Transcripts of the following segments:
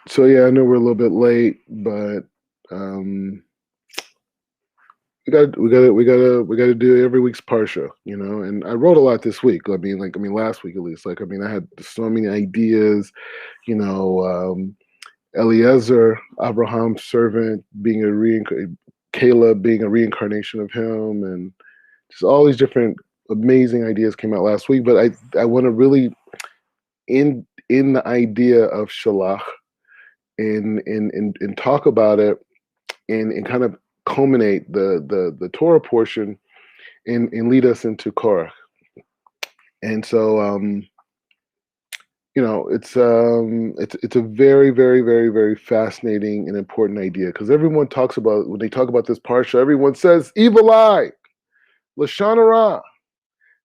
So yeah, I know we're a little bit late, but um, we got to do every week's parsha, And I wrote a lot this week. I mean, last week at least. I had so many ideas, you know. Eliezer, Abraham's servant, being Caleb being a reincarnation of him, and just all these different amazing ideas came out last week. But I want to really in the idea of Shalach and talk about it and kind of culminate the Torah portion and lead us into Korach. And so it's a very, very, very, very fascinating and important idea because everyone talks about when they talk about this parsha, everyone says evil eye, lashon hara.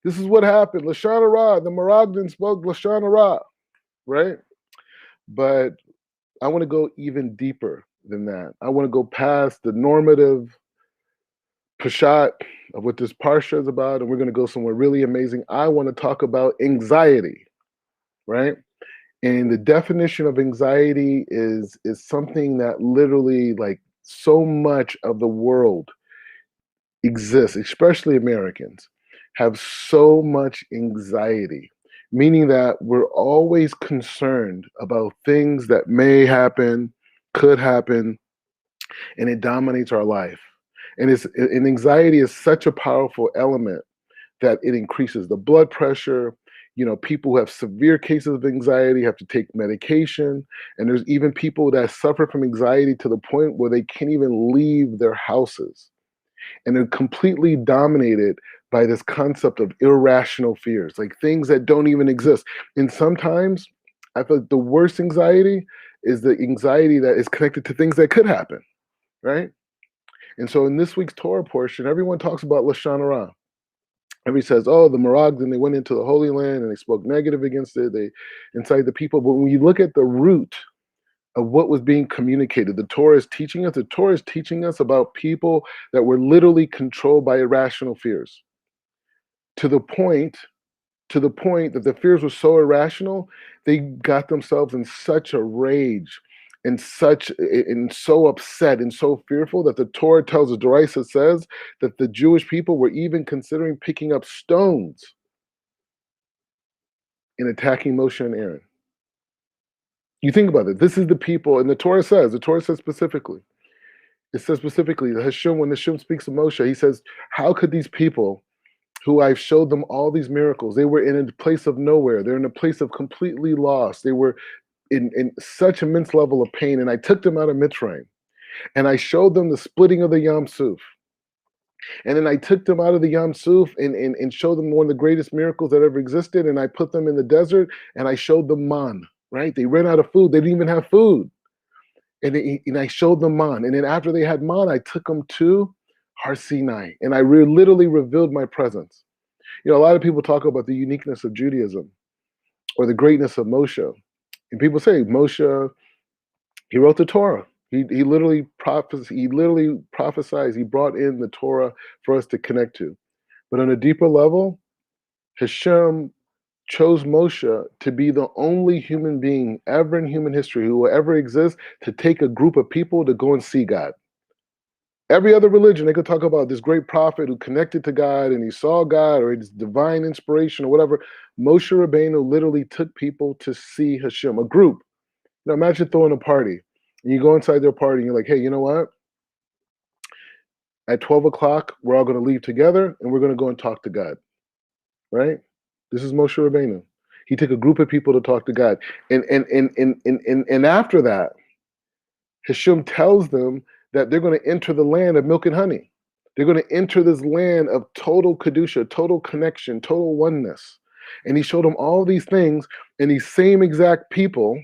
This is what happened, lashon hara. The Miraglim spoke lashon hara, right? But I want to go even deeper than that. I want to go past the normative pashat of what this parsha is about, and we're going to go somewhere really amazing. I want to talk about anxiety, right? And the definition of anxiety is something that literally, like, so much of the world exists, especially Americans, have so much anxiety, meaning that we're always concerned about things that may happen, could happen, and it dominates our life. And anxiety is such a powerful element that it increases the blood pressure. People who have severe cases of anxiety have to take medication. And there's even people that suffer from anxiety to the point where they can't even leave their houses. And they're completely dominated by this concept of irrational fears, like things that don't even exist. And sometimes I feel like the worst anxiety is the anxiety that is connected to things that could happen, right? And so in this week's Torah portion, everyone talks about Lashon Hara. Everybody says, oh, the Miraglim, they went into the Holy Land and they spoke negative against it. They incited the people. But when you look at the root of what was being communicated, the Torah is teaching us about people that were literally controlled by irrational fears to the point that the fears were so irrational, they got themselves in such a rage and so upset and so fearful that the Torah tells us, Doraisa says, that the Jewish people were even considering picking up stones and attacking Moshe and Aaron. You think about it. This is the people, and the Torah says specifically, when Hashem speaks of Moshe, he says, how could these people who I've showed them all these miracles, they were in a place of nowhere. They're in a place of completely lost. They were in such immense level of pain. And I took them out of Mitzrayim. And I showed them the splitting of the Yam Suf. And then I took them out of the Yam Suf and showed them one of the greatest miracles that ever existed. And I put them in the desert and I showed them man, right? They ran out of food. They didn't even have food. And I showed them man. And then after they had man, I took them to Har Sinai. And I literally revealed my presence. A lot of people talk about the uniqueness of Judaism or the greatness of Moshe. And people say, Moshe, he wrote the Torah. He literally prophesied. He brought in the Torah for us to connect to. But on a deeper level, Hashem chose Moshe to be the only human being ever in human history who will ever exist to take a group of people to go and see God. Every other religion, they could talk about this great prophet who connected to God and he saw God or his divine inspiration or whatever. Moshe Rabbeinu literally took people to see Hashem, a group. Now imagine throwing a party and you go inside their party and you're like, hey, you know what? At 12 o'clock, we're all going to leave together and we're going to go and talk to God, right? This is Moshe Rabbeinu. He took a group of people to talk to God. And after that, Hashem tells them that they're going to enter the land of milk and honey. They're going to enter this land of total kedusha, total connection, total oneness. And he showed them all these things, and these same exact people,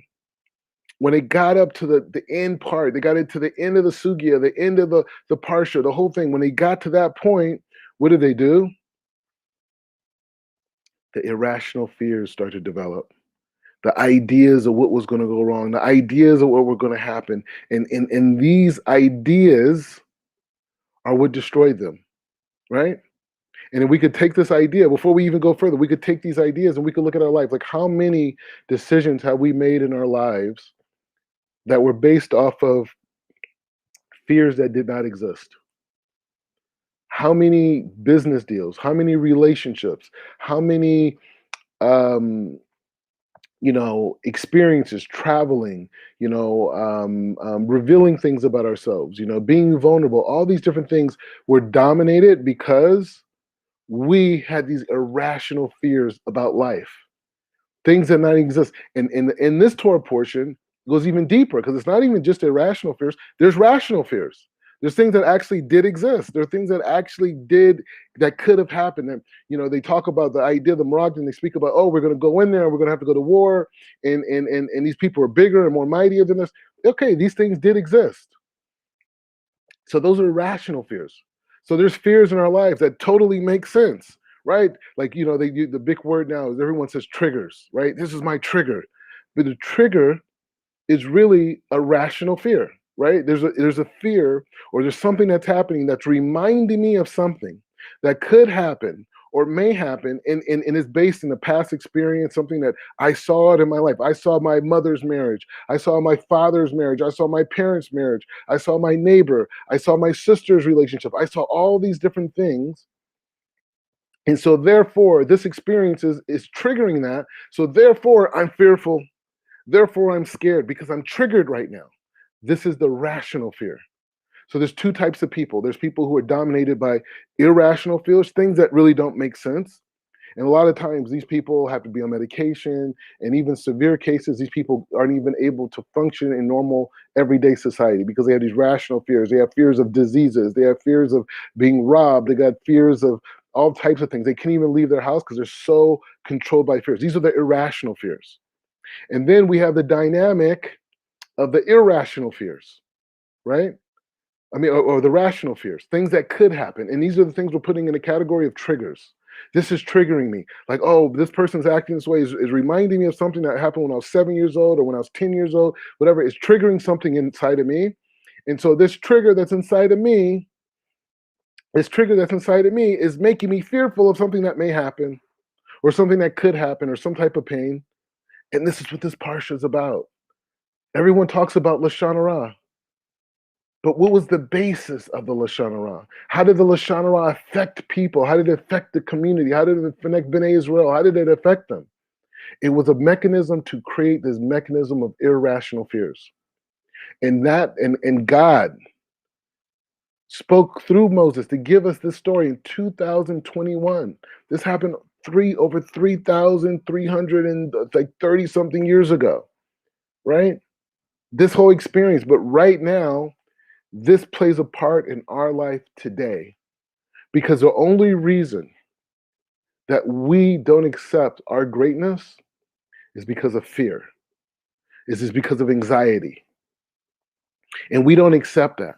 when they got up to the end part, they got into the end of the sugya, the end of the parsha, the whole thing. When they got to that point, what did they do? The irrational fears started to develop. The ideas of what was going to go wrong, the ideas of what were going to happen. And these ideas are what destroyed them, right? And if we could take this idea, before we even go further, we could take these ideas and we could look at our life. Like, how many decisions have we made in our lives that were based off of fears that did not exist. How many business deals, how many relationships, how many um, experiences, traveling, revealing things about ourselves, being vulnerable, all these different things were dominated because we had these irrational fears about life, things that not exist. And in this Torah portion goes even deeper because it's not even just irrational fears. There's rational fears. There's things that actually did exist. There are things that actually did that could have happened. And they talk about the idea of the Miraglim. They speak about, oh, we're going to go in there and we're going to have to go to war, and these people are bigger and more mightier than us. Okay, these things did exist. So those are rational fears. So there's fears in our lives that totally make sense, right? Like, they use the big word now is everyone says triggers, right? This is my trigger. But the trigger is really a rational fear, right? There's a fear, or there's something that's happening that's reminding me of something that could happen or may happen, and is based in a past experience, something that I saw it in my life. I saw my mother's marriage. I saw my father's marriage. I saw my parents' marriage. I saw my neighbor. I saw my sister's relationship. I saw all these different things. And so therefore, this experience is triggering that. So therefore, I'm fearful. Therefore, I'm scared because I'm triggered right now. This is the rational fear. So there's two types of people. There's people who are dominated by irrational fears, things that really don't make sense. And a lot of times these people have to be on medication, and even severe cases, these people aren't even able to function in normal everyday society because they have these rational fears. They have fears of diseases. They have fears of being robbed. They got fears of all types of things. They can't even leave their house because they're so controlled by fears. These are the irrational fears. And then we have the dynamic of the irrational fears, right? I mean, or the rational fears, things that could happen. And these are the things we're putting in a category of triggers. This is triggering me. Like, oh, this person's acting this way is reminding me of something that happened when I was 7 years old or when I was 10 years old, whatever. It's triggering something inside of me. And so this trigger that's inside of me, is making me fearful of something that may happen or something that could happen or some type of pain. And this is what this Parsha is about. Everyone talks about Lashon Hara. But what was the basis of the Lashon Hara? How did the Lashon Hara affect people? How did it affect the community? How did it affect Bnei Israel? How did it affect them? It was a mechanism to create this mechanism of irrational fears. And God spoke through Moses to give us this story in 2021. This happened over 3,330 something years ago, right? This whole experience. But right now, this plays a part in our life today because the only reason that we don't accept our greatness is because of fear. Is because of anxiety. And we don't accept that.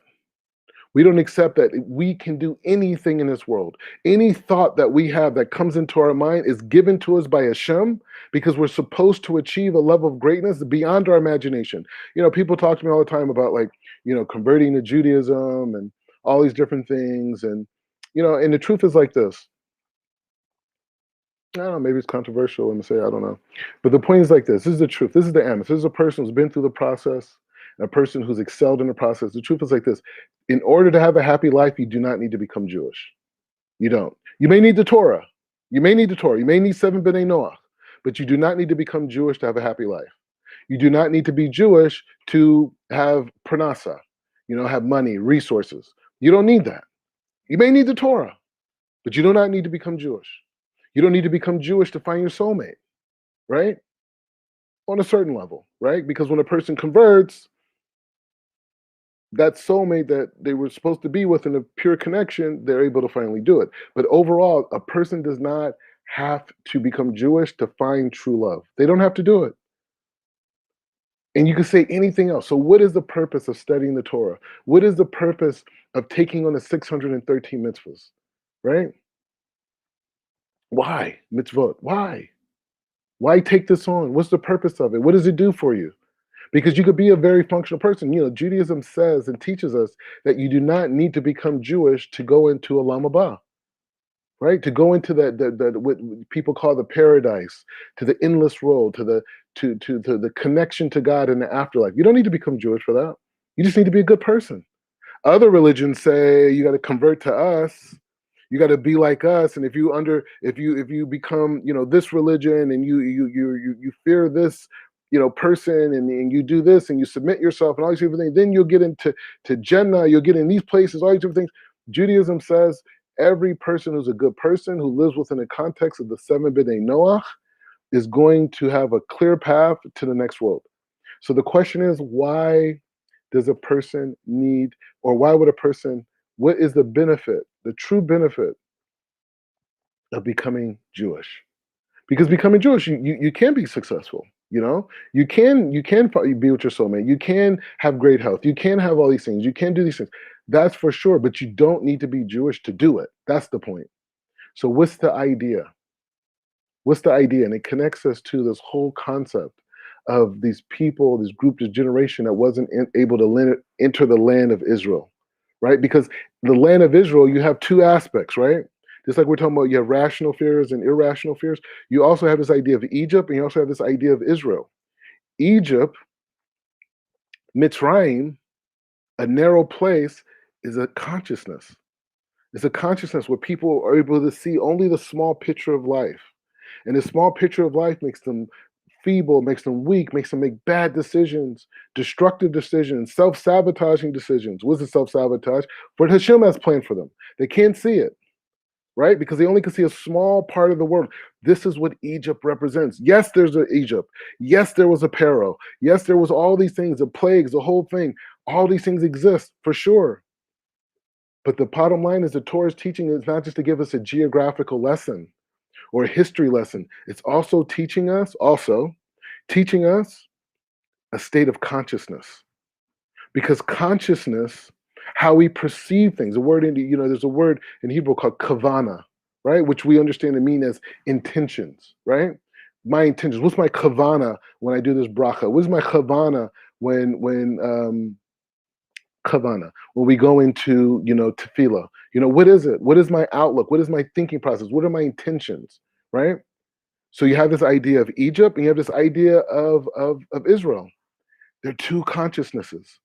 We don't accept that we can do anything in this world. Any thought that we have that comes into our mind is given to us by Hashem because we're supposed to achieve a level of greatness beyond our imagination. People talk to me all the time about converting to Judaism and all these different things. And the truth is like this. I don't know, maybe it's controversial and say, I don't know. But the point is like this. This is the truth. This is the emes. This is a person who's been through the process, a person who's excelled in the process. The truth is like this. In order to have a happy life, you do not need to become Jewish. You don't. You may need the Torah. You may need 7 B'nai Noach. But you do not need to become Jewish to have a happy life. You do not need to be Jewish to have pranasa, have money, resources. You don't need that. You may need the Torah, but you do not need to become Jewish. You don't need to become Jewish to find your soulmate, right? On a certain level, right? Because when a person converts, that soulmate that they were supposed to be with in a pure connection, they're able to finally do it. But overall, a person does not have to become Jewish to find true love. They don't have to do it. And you can say anything else. So what is the purpose of studying the Torah? What is the purpose of taking on the 613 mitzvahs, right? Why mitzvot? Why? Why take this on? What's the purpose of it? What does it do for you? Because you could be a very functional person. Judaism says and teaches us that you do not need to become Jewish to go into Olam Haba. right? To go into what people call the paradise, to the endless road, to the connection to God in the afterlife. You don't need to become Jewish for that. You just need to be a good person. Other religions say you got to convert to us. You got to be like us, and if you become this religion, and you fear this person, and you do this, and you submit yourself and all these different things, then you'll get into Jannah. You'll get in these places, all these different things. Judaism says every person who's a good person who lives within the context of the 7 B'nai Noach is going to have a clear path to the next world. So the question is, why does a person need, or why would a person, what is the benefit, the true benefit of becoming Jewish? Because becoming Jewish, you can be successful. You can be with your soulmate. You can have great health. You can have all these things. You can do these things. That's for sure. But you don't need to be Jewish to do it. That's the point. So what's the idea? What's the idea? And it connects us to this whole concept of these people, this group, this generation that wasn't able to enter the land of Israel, right? Because the land of Israel, you have two aspects, right? Just like we're talking about, you have rational fears and irrational fears. You also have this idea of Egypt, and you also have this idea of Israel. Egypt, Mitzrayim, a narrow place, is a consciousness. It's a consciousness where people are able to see only the small picture of life. And the small picture of life makes them feeble, makes them weak, makes them make bad decisions, destructive decisions, self-sabotaging decisions. What's the self-sabotage? What Hashem has planned for them. They can't see it, right? Because they only can see a small part of the world. This is what Egypt represents. Yes, there's an Egypt. Yes, there was a Pharaoh. Yes, there was all these things, the plagues, the whole thing. All these things exist, for sure. But the bottom line is the Torah's teaching is not just to give us a geographical lesson or a history lesson. It's also teaching us a state of consciousness. Because consciousness, how we perceive things, there's a word in Hebrew called kavana, right? Which we understand to mean as intentions, right? My intentions. What's my kavana when I do this bracha? What's my kavana when we go into tefillah? What is it? What is my outlook? What is my thinking process? What are my intentions, right? So you have this idea of Egypt, and you have this idea of Israel. There are two consciousnesses.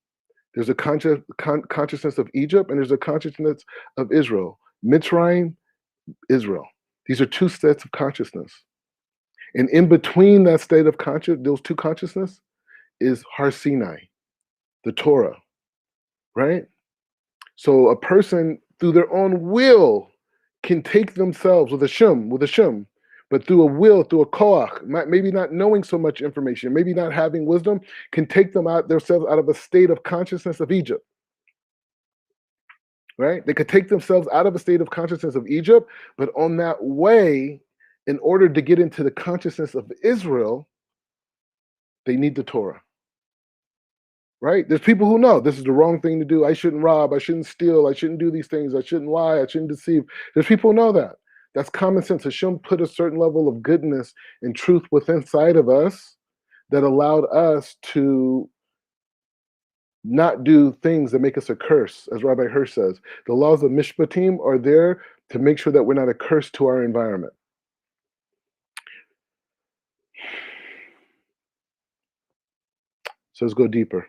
There's a consciousness of Egypt, and there's a consciousness of Israel. Mitzrayim, Israel. These are two states of consciousness. And in between that state of those two consciousness, is Har Sinai, the Torah, right? So a person, through their own will, can take themselves with a shim, but through a will, through a koach, maybe not knowing so much information, maybe not having wisdom, can take themselves out of a state of consciousness of Egypt. Right? They could take themselves out of a state of consciousness of Egypt, but on that way, in order to get into the consciousness of Israel, they need the Torah. Right? There's people who know this is the wrong thing to do. I shouldn't rob. I shouldn't steal. I shouldn't do these things. I shouldn't lie. I shouldn't deceive. There's people who know that. That's common sense. Hashem put a certain level of goodness and truth within inside of us that allowed us to not do things that make us a curse. As Rabbi Hirsch says, the laws of Mishpatim are there to make sure that we're not a curse to our environment. So let's go deeper.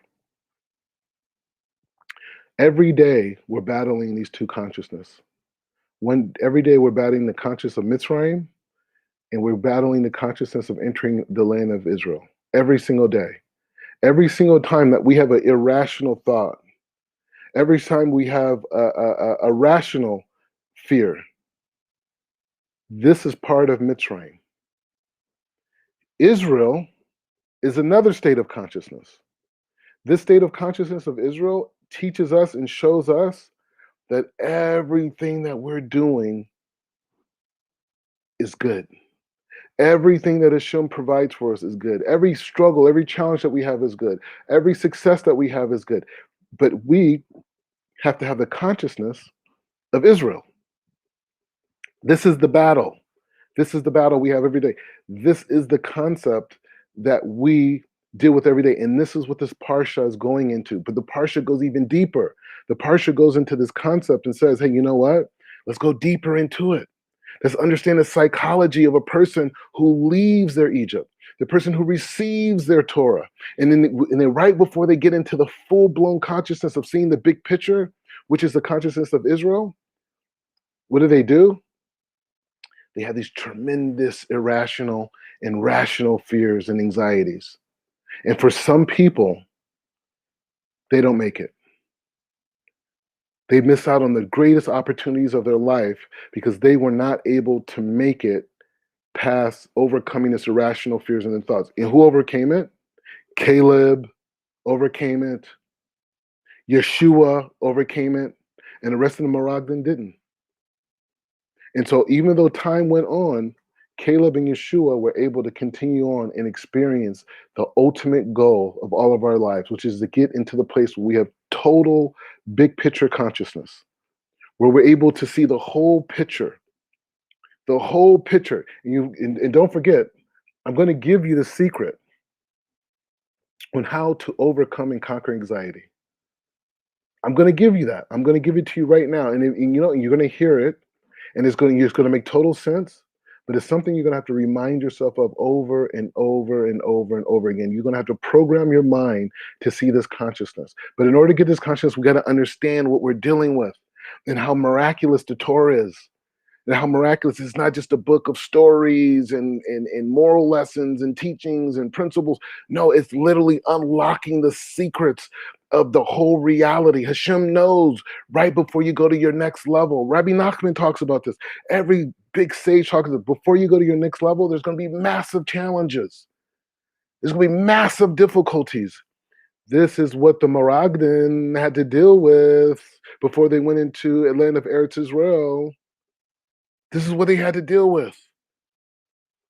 Every day we're battling these two consciousness. Every day we're battling the consciousness of Mitzrayim, and we're battling the consciousness of entering the land of Israel. Every single day. Every single time that we have an irrational thought, every time we have a rational fear, this is part of Mitzrayim. Israel is another state of consciousness. This state of consciousness of Israel teaches us and shows us that everything that we're doing is good. Everything that Hashem provides for us is good. Every struggle, every challenge that we have is good. Every success that we have is good. But we have to have the consciousness of Israel. This is the battle. This is the battle we have every day. This is the concept that we deal with every day. And this is what this Parsha is going into. But the Parsha goes even deeper. The Parsha goes into this concept and says, hey, you know what? Let's go deeper into it. Let's understand the psychology of a person who leaves their Egypt, the person who receives their Torah. And then right before they get into the full-blown consciousness of seeing the big picture, which is the consciousness of Israel, what do? They have these tremendous irrational and rational fears and anxieties. And for some people, they don't make it. They miss out on the greatest opportunities of their life because they were not able to make it past overcoming this irrational fears and thoughts. And who overcame it? Caleb overcame it. Yeshua overcame it. And the rest of the Miraglim didn't. And so even though time went on, Caleb and Yeshua were able to continue on and experience the ultimate goal of all of our lives, which is to get into the place where we have total big picture consciousness, where we're able to see the whole picture. The whole picture. And don't forget, I'm going to give you the secret on how to overcome and conquer anxiety. I'm going to give you that. I'm going to give it to you right now. And you're going to hear it, and it's going to make total sense. But it's something you're going to have to remind yourself of over and over and over and over again. You're going to have to program your mind to see this consciousness. But in order to get this consciousness, we got to understand what we're dealing with and how miraculous the Torah is. And how miraculous it's not just a book of stories and moral lessons and teachings and principles. No, it's literally unlocking the secrets of the whole reality. Hashem knows right before you go to your next level. Rabbi Nachman talks about this. Every big sage talks about before you go to your next level, there's going to be massive challenges. There's going to be massive difficulties. This is what the Miraglim had to deal with before they went into the land of Eretz Israel. This is what they had to deal with.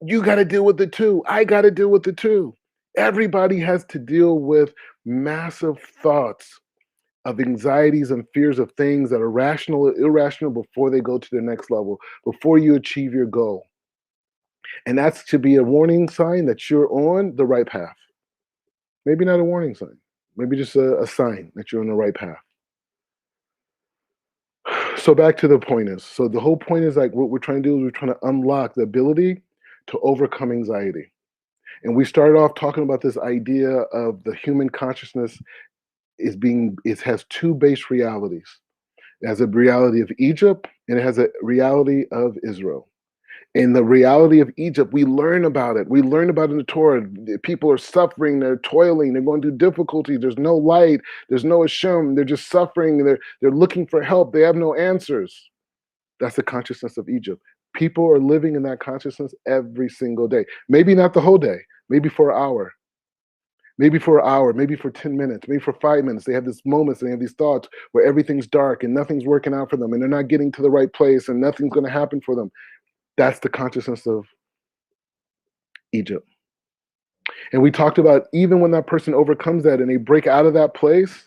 You got to deal with it too. I got to deal with it too. Everybody has to deal with massive thoughts of anxieties and fears of things that are rational or irrational before they go to the next level, before you achieve your goal. And that's to be a warning sign that you're on the right path. Maybe not a warning sign. Maybe just a sign that you're on the right path. So back to the point is, so the whole point is like what we're trying to do is we're trying to unlock the ability to overcome anxiety. And we started off talking about this idea of the human consciousness it has two base realities. It has a reality of Egypt and it has a reality of Israel. In the reality of Egypt, we learn about it. We learn about it in the Torah. People are suffering, they're toiling, they're going through difficulties. There's no light, there's no Hashem. They're just suffering. They're looking for help. They have no answers. That's the consciousness of Egypt. People are living in that consciousness every single day. Maybe not the whole day. Maybe for an hour. Maybe for an hour. Maybe for 10 minutes. Maybe for 5 minutes. They have these moments and they have these thoughts where everything's dark and nothing's working out for them and they're not getting to the right place and nothing's going to happen for them. That's the consciousness of Egypt. And we talked about even when that person overcomes that and they break out of that place,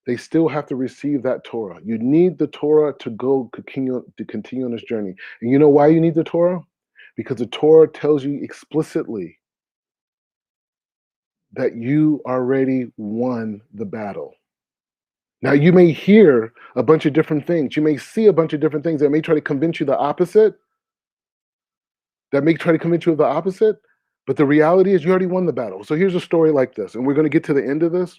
they still have to receive that Torah. You need the Torah to continue on this journey. And you know why you need the Torah? Because the Torah tells you explicitly that you already won the battle. Now, you may hear a bunch of different things. You may see a bunch of different things that may try to convince you the opposite. But the reality is you already won the battle. So here's a story like this. And we're going to get to the end of this.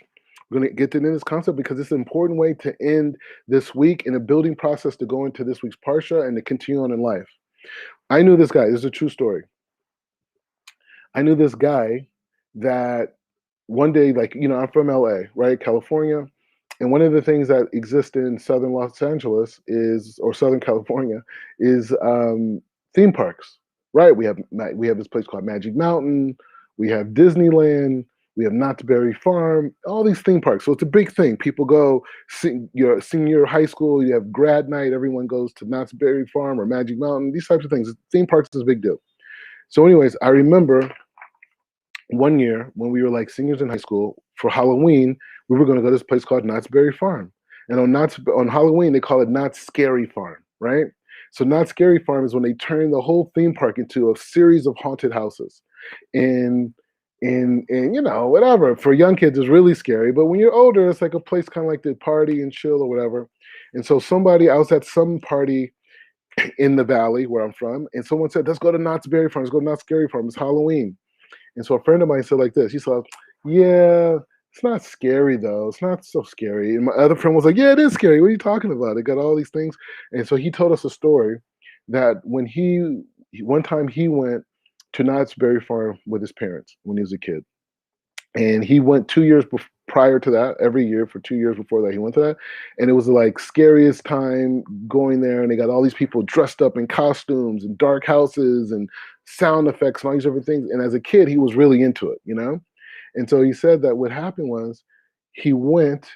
We're going to get to the end of this concept because it's an important way to end this week in a building process to go into this week's Parsha and to continue on in life. I knew this guy. This is a true story. I knew this guy that one day, I'm from LA, right? California. And one of the things that exists in Southern Los Angeles or Southern California is theme parks. Right, we have this place called Magic Mountain, we have Disneyland, we have Knott's Berry Farm, all these theme parks. So it's a big thing. People go, your senior high school, you have grad night, everyone goes to Knott's Berry Farm or Magic Mountain, these types of things. Theme parks is a big deal. So anyways, I remember one year when we were like seniors in high school, for Halloween, we were going to go to this place called Knott's Berry Farm. And on Halloween, they call it Knott's Scary Farm, right? So Knott's Scary Farm is when they turn the whole theme park into a series of haunted houses. And whatever. For young kids, it's really scary. But when you're older, it's like a place kind of like to party and chill or whatever. And so I was at some party in the valley where I'm from, and someone said, "Let's go to Knott's Berry Farm. Let's go to Knott's Berry Farm. It's Halloween." And so a friend of mine said like this. He said, "Yeah, it's not scary though. It's not so scary." And my other friend was like, "Yeah, it is scary. What are you talking about? It got all these things." And so he told us a story that when one time he went to Knott's Berry Farm with his parents when he was a kid, and he went 2 years prior to that. Every year for 2 years before that, he went to that, and it was like scariest time going there. And they got all these people dressed up in costumes and dark houses and sound effects and all these different things. And as a kid, he was really into it, you know. And so he said that what happened was he went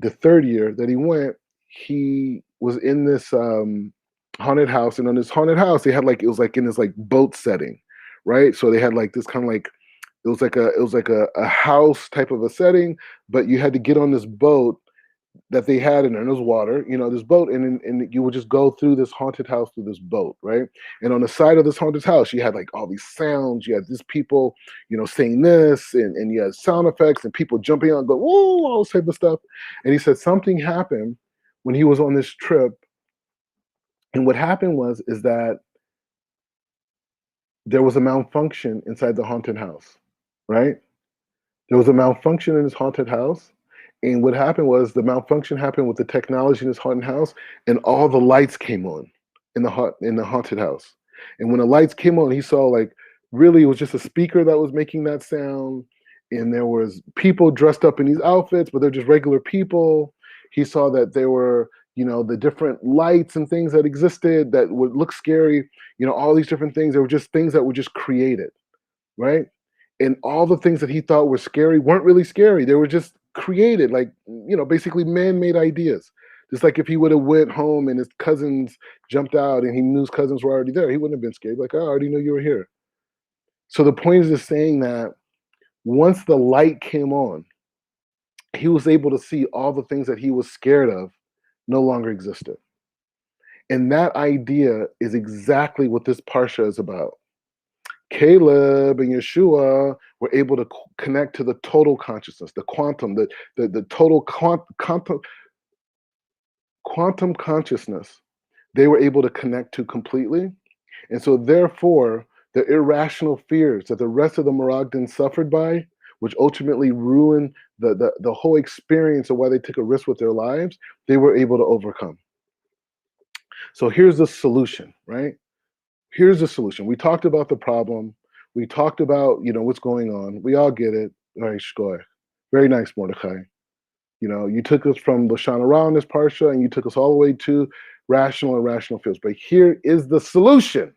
the third year that he went, he was in this haunted house, and on this haunted house, they had like it was like in this like boat setting, right? So they had like this kind of like it was like a house type of a setting, but you had to get on this boat that they had in there. And there was water, you know, this boat, and you would just go through this haunted house through this boat, right? And on the side of this haunted house, you had like all these sounds. You had these people, you know, saying this, and you had sound effects and people jumping on, go whoa, all this type of stuff. And he said something happened when he was on this trip, and what happened is that there was a malfunction inside the haunted house, right? There was a malfunction in this haunted house. And what happened was the malfunction happened with the technology in this haunted house, and all the lights came on in the haunted house. And when the lights came on, he saw like really it was just a speaker that was making that sound, and there was people dressed up in these outfits, but they're just regular people. He saw that there were, you know, the different lights and things that existed that would look scary, you know, all these different things. They were just things that were just created, right? And all the things that he thought were scary weren't really scary. They were just created, like, you know, basically man-made ideas. Just like if he would have went home and his cousins jumped out and he knew his cousins were already there, he wouldn't have been scared. Like, oh, I already knew you were here. So the point is just saying that once the light came on, he was able to see all the things that he was scared of no longer existed. And that idea is exactly what this Parsha is about. Caleb and Yeshua were able to connect to the total consciousness, the quantum, the total quantum consciousness. They were able to connect to completely. And so therefore, the irrational fears that the rest of the Miraglim suffered by, which ultimately ruined the whole experience of why they took a risk with their lives, they were able to overcome. So here's the solution, right? Here's the solution. We talked about the problem. We talked about, you know, what's going on. We all get it. All right, shkoy. Very nice, Mordechai. You know, you took us from Lecha around this parsha, and you took us all the way to rational and rational fears. But here is the solution.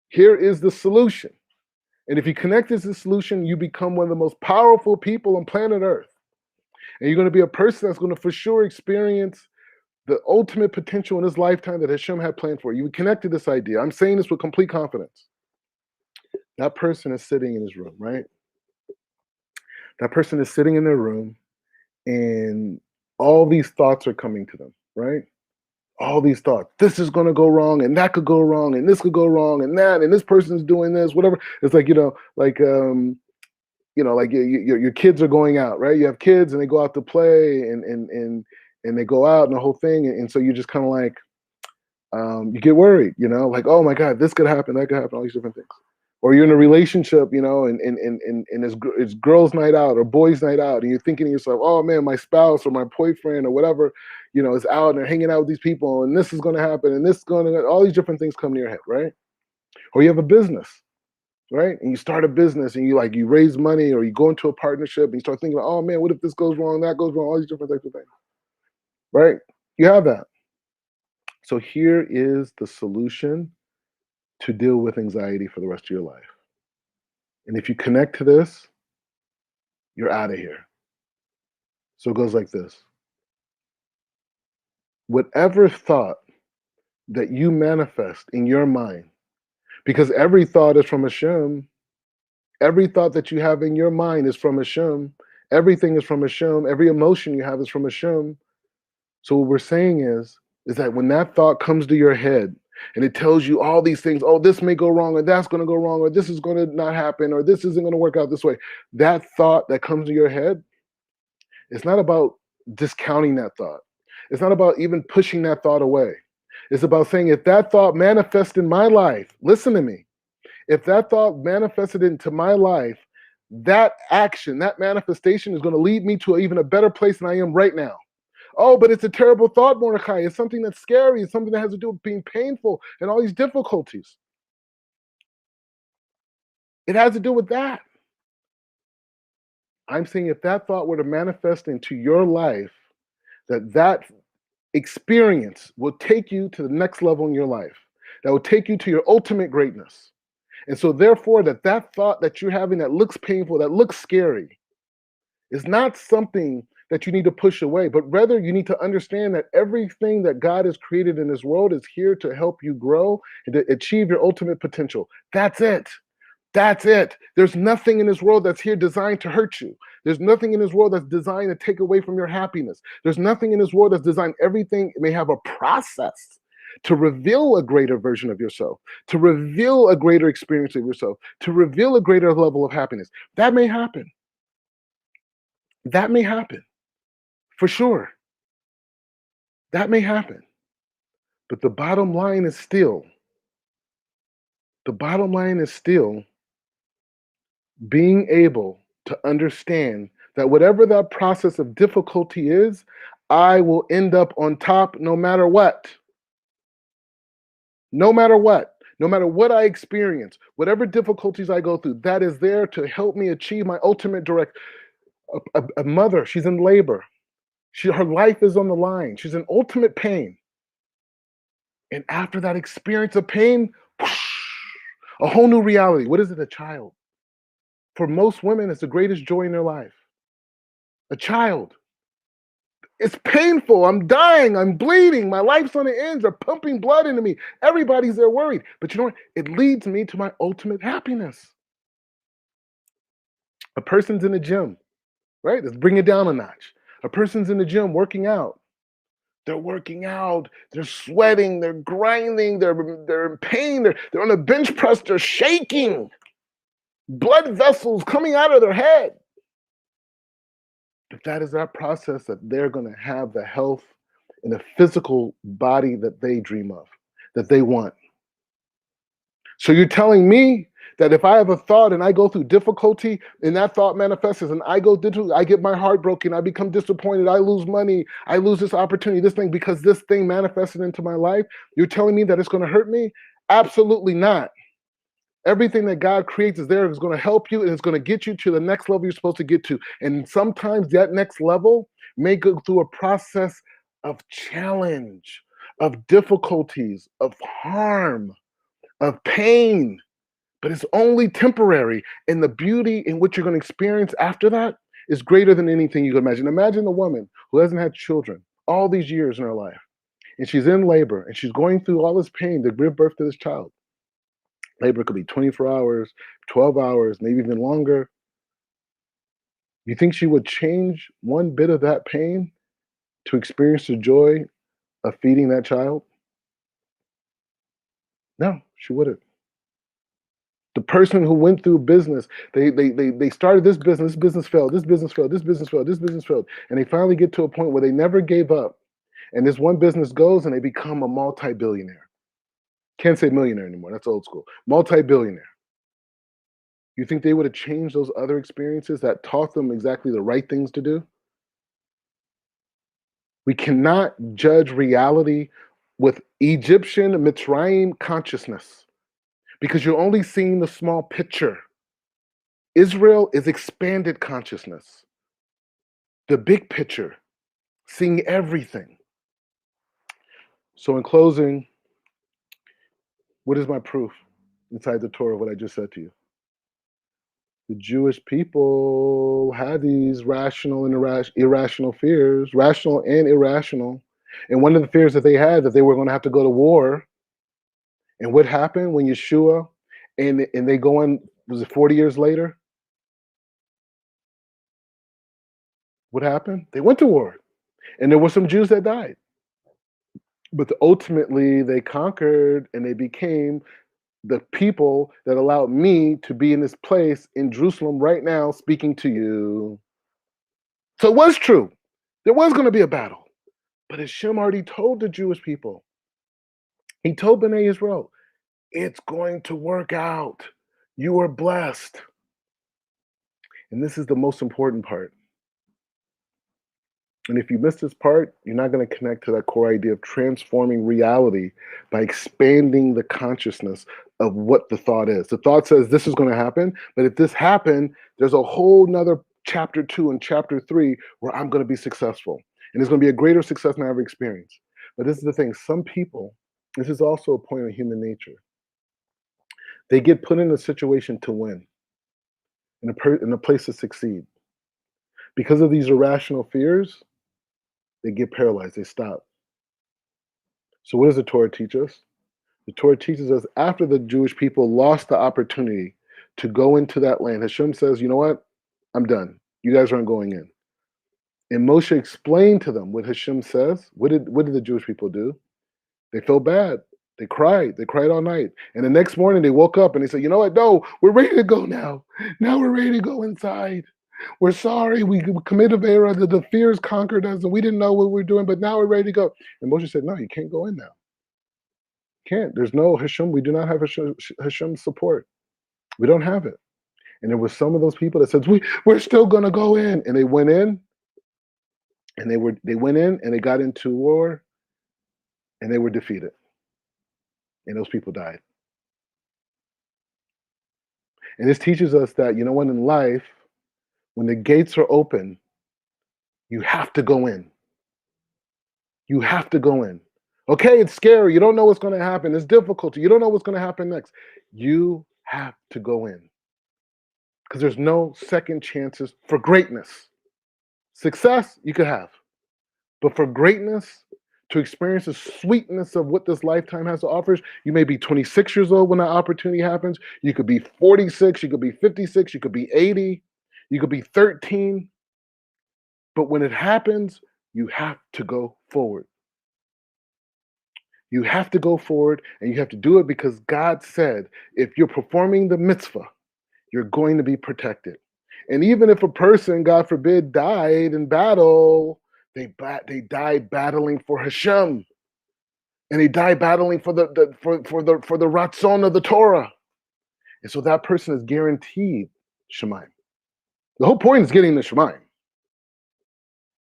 Here is the solution. And if you connect this to the solution, you become one of the most powerful people on planet Earth. And you're going to be a person that's going to for sure experience the ultimate potential in this lifetime that Hashem had planned for you. We connect to this idea. I'm saying this with complete confidence. That person is sitting in his room, right? That person is sitting in their room, and all these thoughts are coming to them, right? All these thoughts. This is going to go wrong, and that could go wrong, and this could go wrong, and that, and this person's doing this, whatever. It's like, like your kids are going out, right? You have kids, and they go out to play, and they go out and the whole thing, and so you just kind of like, you get worried, like, oh my God, this could happen, that could happen, all these different things. Or you're in a relationship, and it's girls' night out or boys' night out, and you're thinking to yourself, oh man, my spouse or my boyfriend or whatever, is out and they're hanging out with these people, and this is going to happen, and this is going to, all these different things come to your head, right? Or you have a business, right? And you start a business, and you raise money, or you go into a partnership, and you start thinking, oh man, what if this goes wrong, that goes wrong, all these different types of things, right? You have that. So here is the solution to deal with anxiety for the rest of your life. And if you connect to this, you're out of here. So it goes like this. Whatever thought that you manifest in your mind, because every thought is from Hashem, every thought that you have in your mind is from Hashem, everything is from Hashem, every emotion you have is from Hashem. So what we're saying is that when that thought comes to your head, and it tells you all these things, oh, this may go wrong, or that's going to go wrong, or this is going to not happen, or this isn't going to work out this way. That thought that comes to your head, it's not about discounting that thought. It's not about even pushing that thought away. It's about saying, if that thought manifests in my life, listen to me. If that thought manifested into my life, that action, that manifestation is going to lead me to even a better place than I am right now. Oh, but it's a terrible thought, Mordecai. It's something that's scary. It's something that has to do with being painful and all these difficulties. It has to do with that. I'm saying if that thought were to manifest into your life, that experience will take you to the next level in your life. That will take you to your ultimate greatness. And so therefore, that thought that you're having that looks painful, that looks scary, is not something that you need to push away, but rather you need to understand that everything that God has created in this world is here to help you grow and to achieve your ultimate potential. That's it. That's it. There's nothing in this world that's here designed to hurt you. There's nothing in this world that's designed to take away from your happiness. There's nothing in this world that's designed, everything may have a process to reveal a greater version of yourself, to reveal a greater experience of yourself, to reveal a greater level of happiness. That may happen. That may happen. For sure. That may happen. But the bottom line is still being able to understand that whatever that process of difficulty is, I will end up on top no matter what. No matter what. No matter what I experience, whatever difficulties I go through, that is there to help me achieve my ultimate direct. A mother, she's in labor. Her life is on the line. She's in ultimate pain. And after that experience of pain, whoosh, a whole new reality. What is it? A child. For most women, it's the greatest joy in their life. A child. It's painful. I'm dying. I'm bleeding. My life's on the ends. They're pumping blood into me. Everybody's there worried. But you know what? It leads me to my ultimate happiness. A person's in the gym, right? Let's bring it down a notch. A person's in the gym working out. They're working out. They're sweating. They're grinding. They're in pain. They're on a bench press. They're shaking. Blood vessels coming out of their head. But that is that process that they're going to have the health and the physical body that they dream of, that they want. So you're telling me that if I have a thought and I go through difficulty and that thought manifests and I get my heart broken, I become disappointed, I lose money, I lose this opportunity, this thing, because this thing manifested into my life, you're telling me that it's going to hurt me? Absolutely not. Everything that God creates is there, is going to help you, and it's going to get you to the next level you're supposed to get to. And sometimes that next level may go through a process of challenge, of difficulties, of harm, of pain, but it's only temporary. And the beauty in what you're going to experience after that is greater than anything you can imagine. Imagine a woman who hasn't had children all these years in her life, and she's in labor, and she's going through all this pain to give birth to this child. Labor could be 24 hours, 12 hours, maybe even longer. You think she would change one bit of that pain to experience the joy of feeding that child? No, she wouldn't. The person who went through business, they started this business failed, this business failed, this business failed, this business failed, and they finally get to a point where they never gave up. And this one business goes and they become a multi-billionaire. Can't say millionaire anymore. That's old school. Multi-billionaire. You think they would have changed those other experiences that taught them exactly the right things to do? We cannot judge reality with Egyptian Mitzrayim consciousness because you're only seeing the small picture. Israel is expanded consciousness, the big picture, seeing everything. So in closing, what is my proof inside the Torah of what I just said to you? The Jewish people had these rational and irrational fears, rational and irrational. And one of the fears that they had, that they were going to have to go to war. And what happened when Yeshua and they go on, was it 40 years later? What happened? They went to war. And there were some Jews that died. But ultimately, they conquered and they became the people that allowed me to be in this place in Jerusalem right now speaking to you. So it was true. There was going to be a battle. But Hashem already told the Jewish people, he told Bnei Israel, it's going to work out. You are blessed. And this is the most important part. And if you miss this part, you're not going to connect to that core idea of transforming reality by expanding the consciousness of what the thought is. The thought says this is going to happen, but if this happened, there's a whole nother chapter 2 and chapter 3 where I'm going to be successful. And it's going to be a greater success than I ever experienced. But this is the thing. Some people, this is also a point of human nature. They get put in a situation to win, in a place to succeed. Because of these irrational fears, they get paralyzed, they stop. So what does the Torah teach us? The Torah teaches us after the Jewish people lost the opportunity to go into that land, Hashem says, you know what? I'm done. You guys aren't going in. And Moshe explained to them what Hashem says. What did the Jewish people do? They felt bad. They cried. They cried all night. And the next morning they woke up and they said, you know what? No, we're ready to go now. Now we're ready to go inside. We're sorry. We committed error. The fears conquered us and we didn't know what we were doing, but now we're ready to go. And Moshe said, no, you can't go in now. Can't. There's no Hashem. We do not have Hashem's support. We don't have it. And there were some of those people that said, we're still going to go in. And they went in. And they went in and they got into war and they were defeated. And those people died. And this teaches us that, you know what, in life, when the gates are open, you have to go in. You have to go in. Okay, it's scary. You don't know what's going to happen. It's difficult. You don't know what's going to happen next. You have to go in. Because there's no second chances for greatness. Success, you could have. But for greatness, to experience the sweetness of what this lifetime has to offer, you may be 26 years old when that opportunity happens. You could be 46. You could be 56. You could be 80. You could be 13. But when it happens, you have to go forward. You have to go forward, and you have to do it because God said, if you're performing the mitzvah, you're going to be protected. And even if a person, God forbid, died in battle, they died battling for Hashem, and they died battling for the ratzon of the Torah, and so that person is guaranteed Shemaim. The whole point is getting the Shemaim.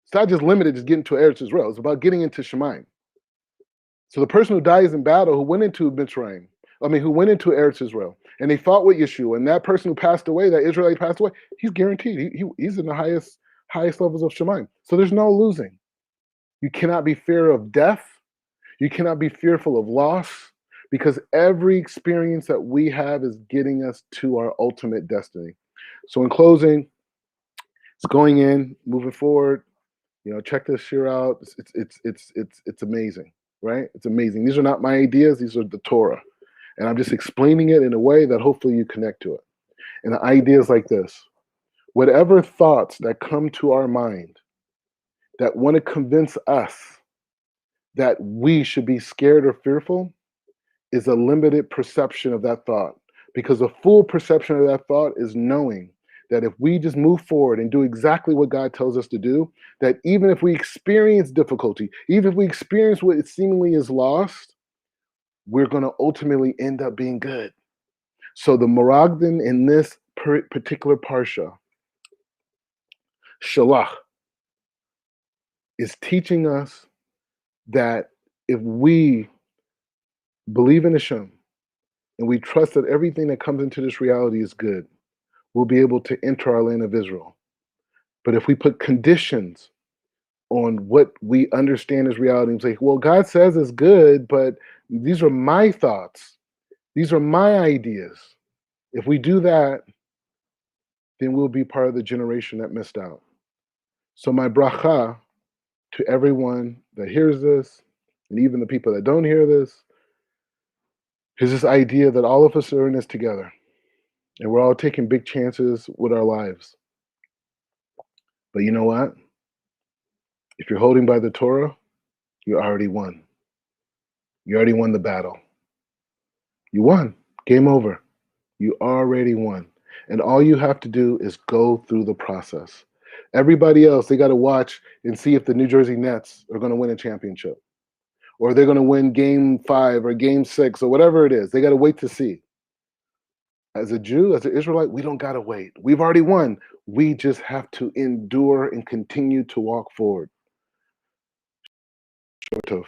It's not just limited to getting to Eretz Israel. It's about getting into Shemaim. So the person who dies in battle, who went into Mitzrayim, who went into Eretz Israel, and they fought with Yeshua, and that person who passed away, that Israelite passed away, he's guaranteed. He's in the highest levels of Shemaim. So there's no losing. You cannot be fear of death. You cannot be fearful of loss, because every experience that we have is getting us to our ultimate destiny. So in closing, it's going in, moving forward. Check this year out. It's amazing, right? It's amazing. These are not my ideas. These are the Torah. And I'm just explaining it in a way that hopefully you connect to it. And the idea is like this. Whatever thoughts that come to our mind that want to convince us that we should be scared or fearful is a limited perception of that thought. Because a full perception of that thought is knowing that if we just move forward and do exactly what God tells us to do, that even if we experience difficulty, even if we experience what it seemingly is lost, we're going to ultimately end up being good. So the Miraglim in this particular Parasha Shelach is teaching us that if we believe in Hashem and we trust that everything that comes into this reality is good, we'll be able to enter our land of Israel. But if we put conditions on what we understand as reality and say, well, God says it's good, but these are my thoughts. These are my ideas. If we do that, then we'll be part of the generation that missed out. So my bracha to everyone that hears this, and even the people that don't hear this, is this idea that all of us are in this together. And we're all taking big chances with our lives. But you know what? If you're holding by the Torah, you already won. You already won the battle. You won. Game over. You already won. And all you have to do is go through the process. Everybody else, they got to watch and see if the New Jersey Nets are going to win a championship, or they're going to win Game 5 or Game 6 or whatever it is. They got to wait to see. As a Jew, as an Israelite, we don't got to wait. We've already won. We just have to endure and continue to walk forward. Short of.